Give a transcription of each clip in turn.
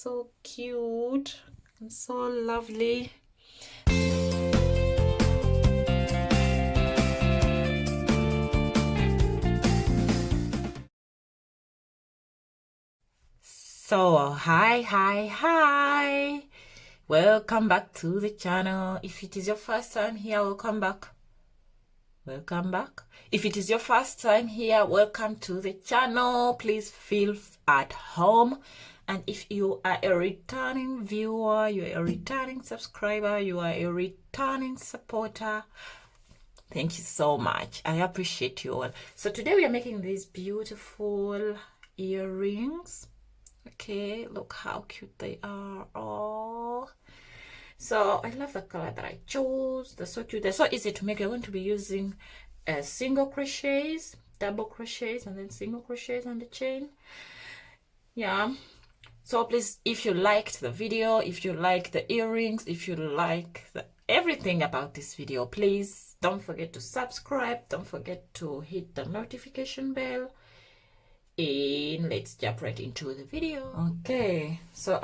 so cute and so lovely. So hi, welcome back to the channel. If it is your first time here, welcome back. If it is your first time here, welcome to the channel. Please feel at home. And if you are a returning viewer, you are a returning subscriber, you are a returning supporter, thank you so much. I appreciate you all. So today we are making these beautiful earrings. Okay, look how cute they are. Oh, so I love the color that I chose. They're so cute. They're so easy to make. You're going to be using single crochets, double crochets, and then single crochets on the chain. Yeah. So please, if you liked the video, if you like the earrings, if you like everything about this video, please don't forget to subscribe. Don't forget to hit the notification bell. And let's jump right into the video. Okay, so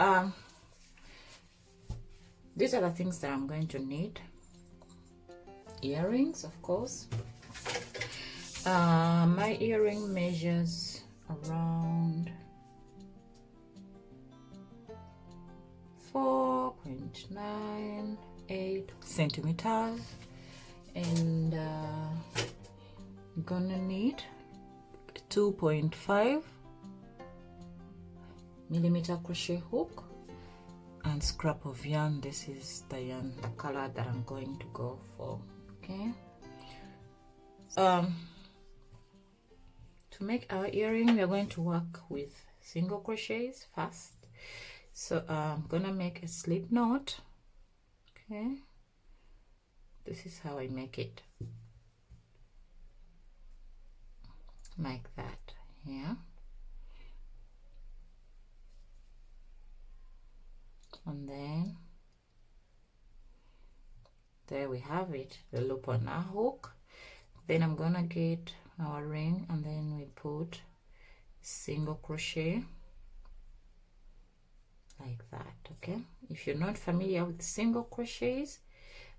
these are the things that I'm going to need. Earrings, of course. My earring measures around 4.98 centimeters, and I'm gonna need 2.5 millimeter crochet hook and scrap of yarn. This is the yarn color that I'm going to go for. Okay, to make our earring, we are going to work with single crochets first. So I'm gonna make a slip knot. Okay, this is how I make it, like that. Yeah, and then there we have it, the loop on our hook. Then I'm gonna get our ring, and then we put single crochet like that. Okay, if you're not familiar with single crochets,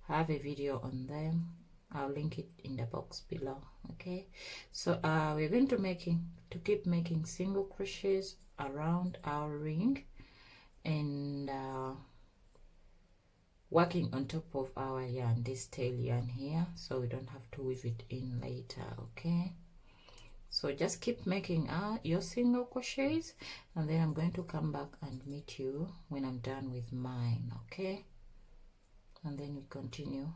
I have a video on them. I'll link it in the box below. Okay, so we're going to keep making single crochets around our ring, and working on top of our yarn, this tail yarn here, so we don't have to weave it in later. Okay, so just keep making your single crochets, and then I'm going to come back and meet you when I'm done with mine. Okay, and then we continue.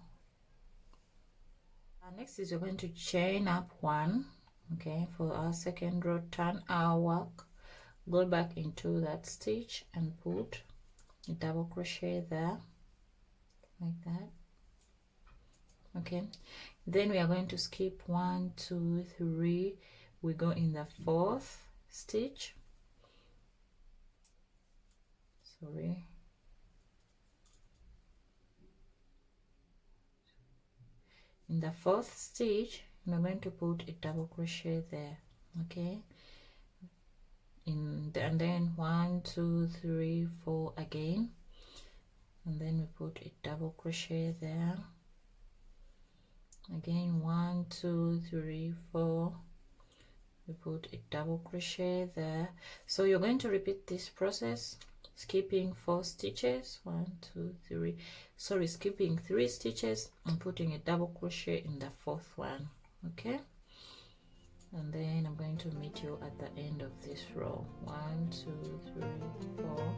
Next is we're going to chain up one. Okay, for our second row, turn our work, go back into that stitch and put a double crochet there, like that. Okay, then we are going to skip 1, 2, 3. We go in the 4th stitch. Sorry. In the 4th stitch, we're going to put a double crochet there. Okay, and then 1, 2, 3, 4 again, and then we put a double crochet there. Again, 1, 2, 3, 4. We put a double crochet there. So you're going to repeat this process, skipping 4 stitches. 1, 2, 3. Sorry, skipping 3 stitches and putting a double crochet in the 4th one. Okay, and then I'm going to meet you at the end of this row. 1, 2, 3, 4.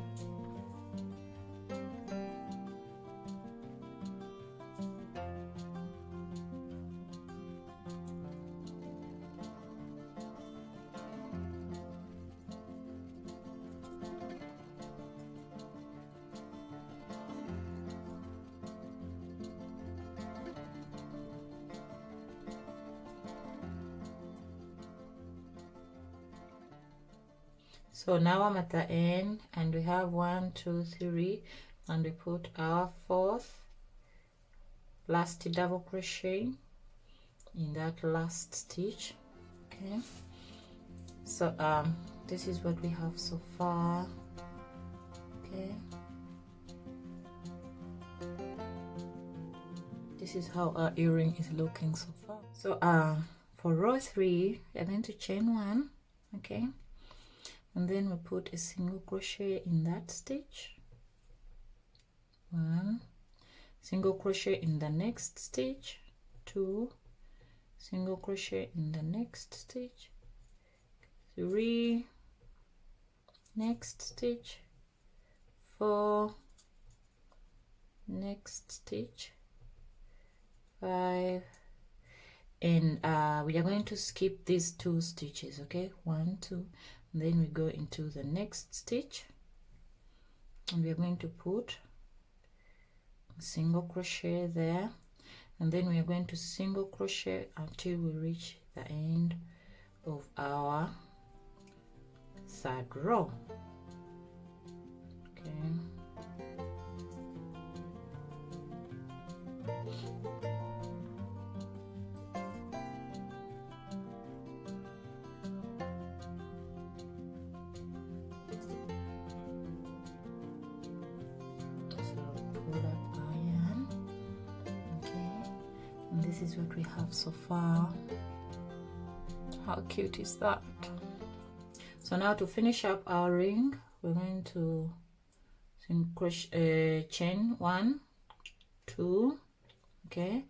So now I'm at the end, and we have 1, 2, 3, and we put our 4th last double crochet in that last stitch. Okay, so this is what we have so far. Okay, this is how our earring is looking so far. So for row 3 we're going to chain 1, okay, and then we put a single crochet in that stitch, 1 single crochet in the next stitch, 2 single crochet in the next stitch, 3 next stitch, 4 next stitch, 5, and we are going to skip these 2 stitches, okay, 1 2, and then we go into the next stitch and we are going to put a single crochet there, and then we are going to single crochet until we reach the end of our 3rd row. Okay, this is what we have so far. How cute is that? So now to finish up our ring, we're going to chain 1 2, okay,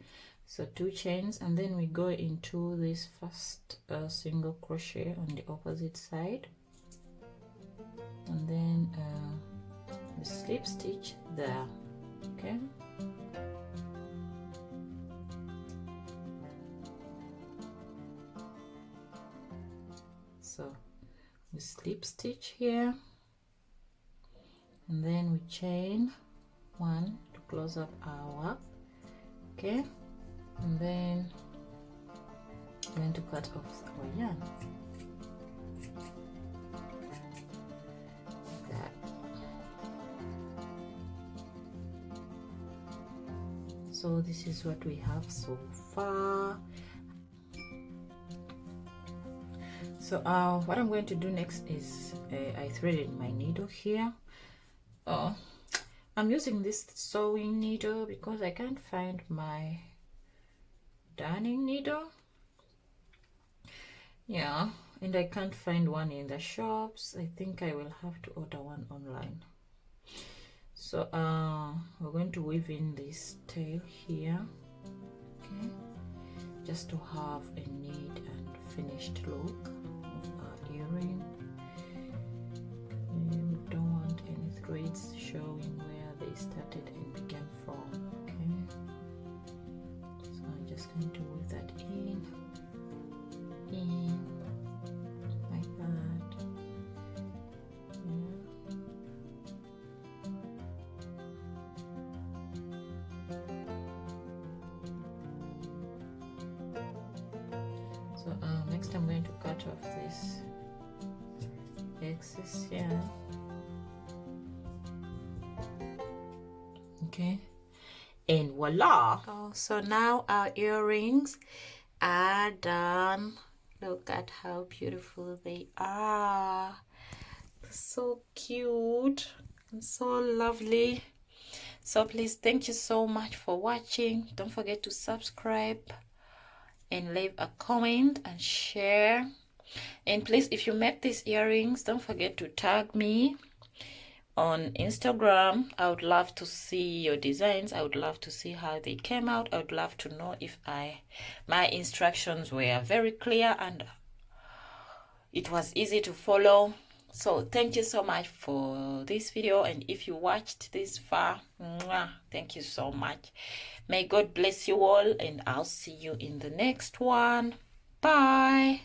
so 2 chains, and then we go into this first single crochet on the opposite side, and then we slip stitch there, okay. So we slip stitch here, and then we chain 1 to close up our work, okay, and then I'm going to cut off our yarn like that. So this is what we have so far. So what I'm going to do next is I threaded my needle here. I'm using this sewing needle because I can't find my darning needle. Yeah, and I can't find one in the shops. I think I will have to order one online. So we're going to weave in this tail here, okay, just to have a neat and finished look of our earring. We don't want any threads showing where they started and began from, okay. So I'm just going to weave that in like that. Yeah. So next I'm going to cut off this excess here, okay, and voila. So now our earrings are done. Look at how beautiful they are. So cute and so lovely. So please, thank you so much for watching. Don't forget to subscribe and leave a comment and share. And please, if you make these earrings, don't forget to tag me on Instagram. I would love to see your designs. I would love to see how they came out. I would love to know if my instructions were very clear and it was easy to follow. So thank you so much for this video, and if you watched this far, thank you so much. May God bless you all, and I'll see you in the next one. Bye.